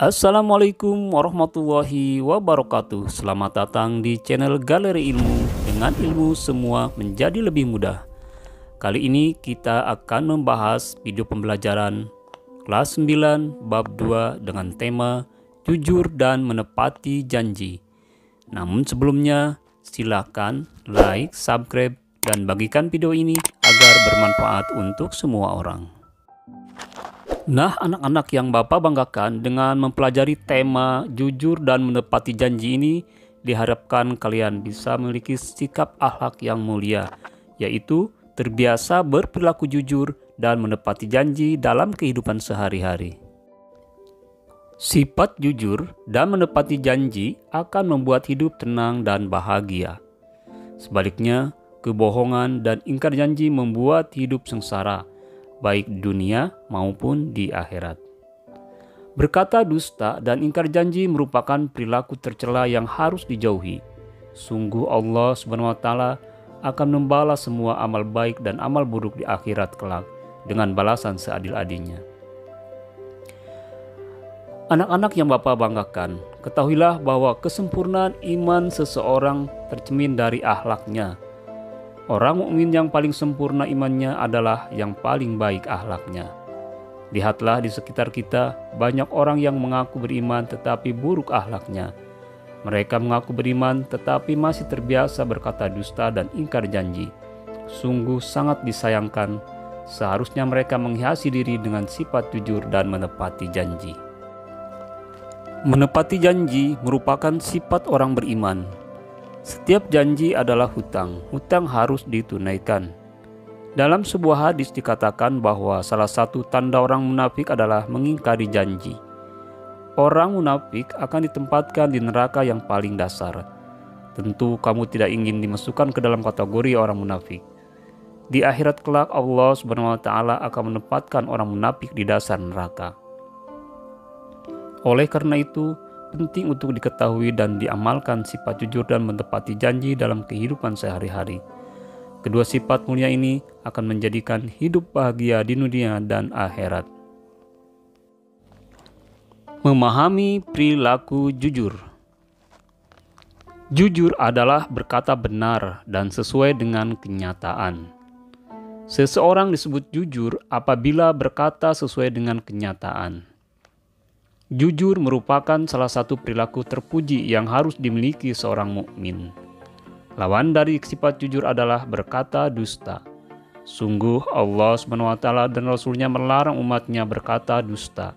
Assalamualaikum warahmatullahi wabarakatuh. Selamat datang di channel Galeri Ilmu. Dengan ilmu semua menjadi lebih mudah. Kali ini kita akan membahas video pembelajaran kelas 9 bab 2 dengan tema jujur dan menepati janji. Namun sebelumnya silakan like, subscribe, dan bagikan video ini agar bermanfaat untuk semua orang. Nah, anak-anak yang Bapak banggakan, dengan mempelajari tema jujur dan menepati janji ini, diharapkan kalian bisa memiliki sikap akhlak yang mulia, yaitu terbiasa berperilaku jujur dan menepati janji dalam kehidupan sehari-hari. Sifat jujur dan menepati janji akan membuat hidup tenang dan bahagia. Sebaliknya, kebohongan dan ingkar janji membuat hidup sengsara, baik di dunia maupun di akhirat. Berkata dusta dan ingkar janji merupakan perilaku tercela yang harus dijauhi. Sungguh Allah SWT akan membalas semua amal baik dan amal buruk di akhirat kelak dengan balasan seadil-adilnya. Anak-anak yang Bapak banggakan, ketahuilah bahwa kesempurnaan iman seseorang tercermin dari akhlaknya. Orang mukmin yang paling sempurna imannya adalah yang paling baik akhlaknya. Lihatlah di sekitar kita, banyak orang yang mengaku beriman tetapi buruk akhlaknya. Mereka mengaku beriman tetapi masih terbiasa berkata dusta dan ingkar janji. Sungguh sangat disayangkan, seharusnya mereka menghiasi diri dengan sifat jujur dan menepati janji. Menepati janji merupakan sifat orang beriman. Setiap janji adalah hutang, hutang harus ditunaikan. Dalam sebuah hadis dikatakan bahwa salah satu tanda orang munafik adalah mengingkari janji. Orang munafik akan ditempatkan di neraka yang paling dasar. Tentu kamu tidak ingin dimasukkan ke dalam kategori orang munafik. Di akhirat kelak Allah SWT akan menempatkan orang munafik di dasar neraka. Oleh karena itu, penting untuk diketahui dan diamalkan sifat jujur dan menepati janji dalam kehidupan sehari-hari. Kedua sifat mulia ini akan menjadikan hidup bahagia di dunia dan akhirat. Memahami perilaku jujur. Jujur adalah berkata benar dan sesuai dengan kenyataan. Seseorang disebut jujur apabila berkata sesuai dengan kenyataan. Jujur merupakan salah satu perilaku terpuji yang harus dimiliki seorang mukmin. Lawan dari sifat jujur adalah berkata dusta. Sungguh Allah SWT dan Rasul-Nya melarang umatnya berkata dusta.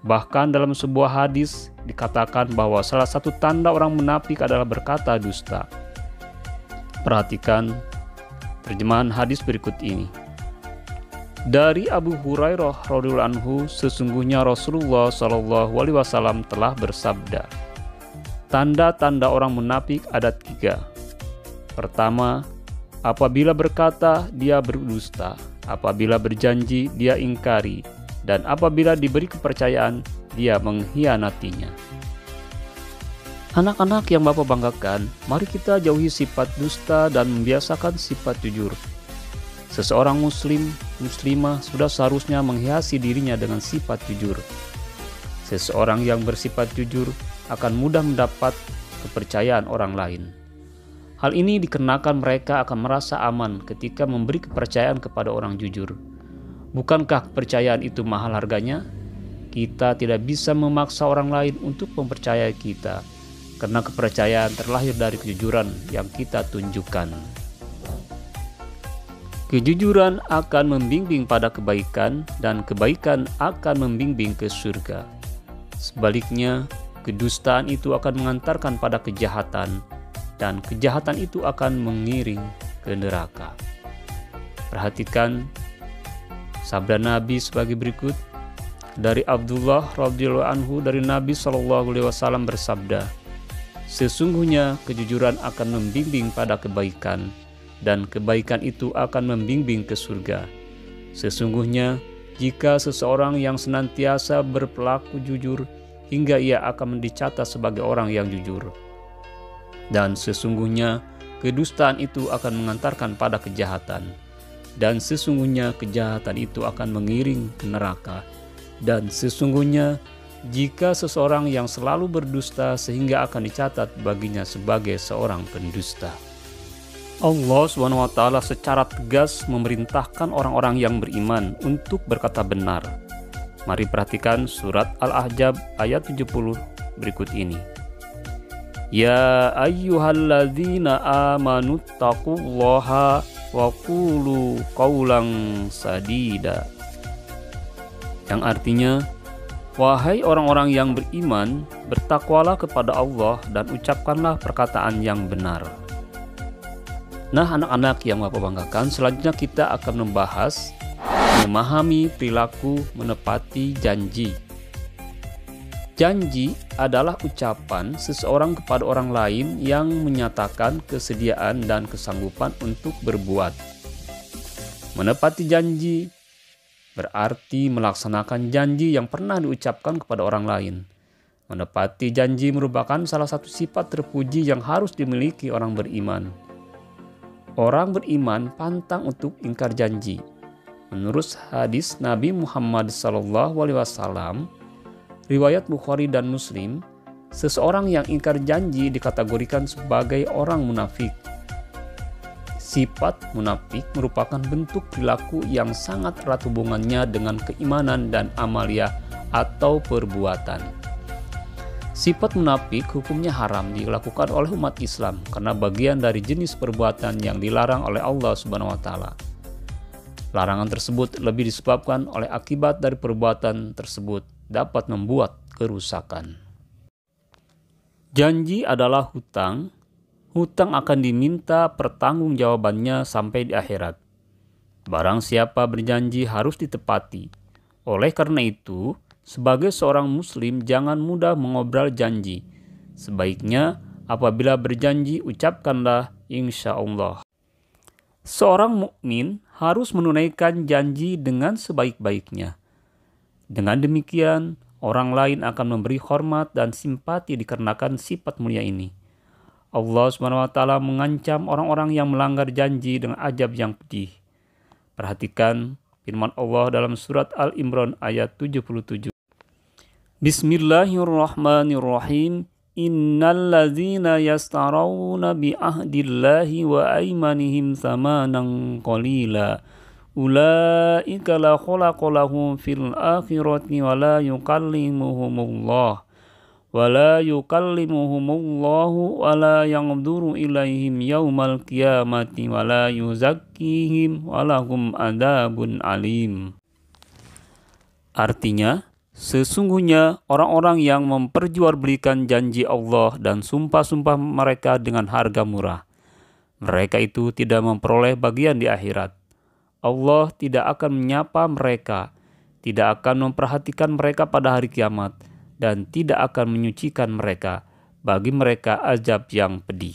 Bahkan dalam sebuah hadis dikatakan bahwa salah satu tanda orang munafik adalah berkata dusta. Perhatikan terjemahan hadis berikut ini. Dari Abu Hurairah radhiyallahu anhu, sesungguhnya Rasulullah SAW telah bersabda, tanda-tanda orang munafik ada 3. Pertama, apabila berkata dia berdusta, apabila berjanji dia ingkari, dan apabila diberi kepercayaan dia mengkhianatinya. Anak-anak yang Bapak banggakan, mari kita jauhi sifat dusta dan membiasakan sifat jujur. Seseorang muslimah sudah seharusnya menghiasi dirinya dengan sifat jujur. Seseorang yang bersifat jujur akan mudah mendapat kepercayaan orang lain. Hal ini dikarenakan mereka akan merasa aman ketika memberi kepercayaan kepada orang jujur. Bukankah kepercayaan itu mahal harganya? Kita tidak bisa memaksa orang lain untuk mempercayai kita, karena kepercayaan terlahir dari kejujuran yang kita tunjukkan. Kejujuran akan membimbing pada kebaikan dan kebaikan akan membimbing ke surga. Sebaliknya, kedustaan itu akan mengantarkan pada kejahatan dan kejahatan itu akan mengiring ke neraka. Perhatikan sabda Nabi sebagai berikut. Dari Abdullah radhiyallahu anhu dari Nabi SAW bersabda, sesungguhnya kejujuran akan membimbing pada kebaikan dan kebaikan itu akan membimbing ke surga. Sesungguhnya, jika seseorang yang senantiasa berperilaku jujur, hingga ia akan dicatat sebagai orang yang jujur. Dan sesungguhnya, kedustaan itu akan mengantarkan pada kejahatan. Dan sesungguhnya, kejahatan itu akan mengiring ke neraka. Dan sesungguhnya, jika seseorang yang selalu berdusta sehingga akan dicatat baginya sebagai seorang pendusta. Allah SWT secara tegas memerintahkan orang-orang yang beriman untuk berkata benar. Mari perhatikan surat Al-Ahzab ayat 70 berikut ini. Ya ayyuhalladzina amanu taqullaha wa qulu qawlan sadida. Yang artinya, wahai orang-orang yang beriman, bertakwalah kepada Allah dan ucapkanlah perkataan yang benar. Nah, anak-anak yang Bapak banggakan, selanjutnya kita akan membahas memahami perilaku menepati janji. Janji adalah ucapan seseorang kepada orang lain yang menyatakan kesediaan dan kesanggupan untuk berbuat. Menepati janji berarti melaksanakan janji yang pernah diucapkan kepada orang lain. Menepati janji merupakan salah satu sifat terpuji yang harus dimiliki orang beriman. Orang beriman pantang untuk ingkar janji. Menurut hadis Nabi Muhammad SAW, riwayat Bukhari dan Muslim, seseorang yang ingkar janji dikategorikan sebagai orang munafik. Sifat munafik merupakan bentuk perilaku yang sangat erat hubungannya dengan keimanan dan amalia atau perbuatan. Sifat munafik hukumnya haram dilakukan oleh umat Islam karena bagian dari jenis perbuatan yang dilarang oleh Allah Subhanahu wa taala. Larangan tersebut lebih disebabkan oleh akibat dari perbuatan tersebut dapat membuat kerusakan. Janji adalah hutang. Hutang akan diminta pertanggungjawabannya sampai di akhirat. Barang siapa berjanji harus ditepati. Oleh karena itu, sebagai seorang muslim jangan mudah mengobrol janji. Sebaiknya apabila berjanji ucapkanlah insya Allah. Seorang mukmin harus menunaikan janji dengan sebaik-baiknya. Dengan demikian, orang lain akan memberi hormat dan simpati dikarenakan sifat mulia ini. Allah SWT mengancam orang-orang yang melanggar janji dengan azab yang pedih. Perhatikan firman Allah dalam surat Al-Imran ayat 77. Bismillahirrahmanirrahim. Innalladzina yastarawna bi'ahdillahi wa aymanihim thamanan qalila. Ulaika la khalaqa lahum fil akhirati wa la yukallimuhumullah. وَلَا يُكَلِّمُهُمُ اللَّهُ وَلَا يَنْظُرُ إِلَيْهِمْ يَوْمَ الْقِيَامَةِ وَلَا يُزَكِّيهِمْ وَلَهُمْ عَذَابٌ أَلِيمٌ. Artinya, sesungguhnya orang-orang yang memperjualbelikan janji Allah dan sumpah-sumpah mereka dengan harga murah, mereka itu tidak memperoleh bagian di akhirat. Allah tidak akan menyapa mereka, tidak akan memperhatikan mereka pada hari kiamat, dan tidak akan menyucikan mereka. Bagi mereka azab yang pedih.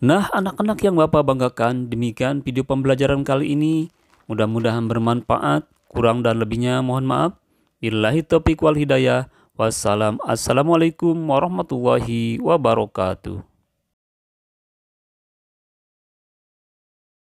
Nah, anak-anak yang Bapak banggakan, demikian video pembelajaran kali ini. Mudah-mudahan bermanfaat. Kurang dan lebihnya mohon maaf. Billahi taufiq wal hidayah. Wassalamualaikum warahmatullahi wabarakatuh.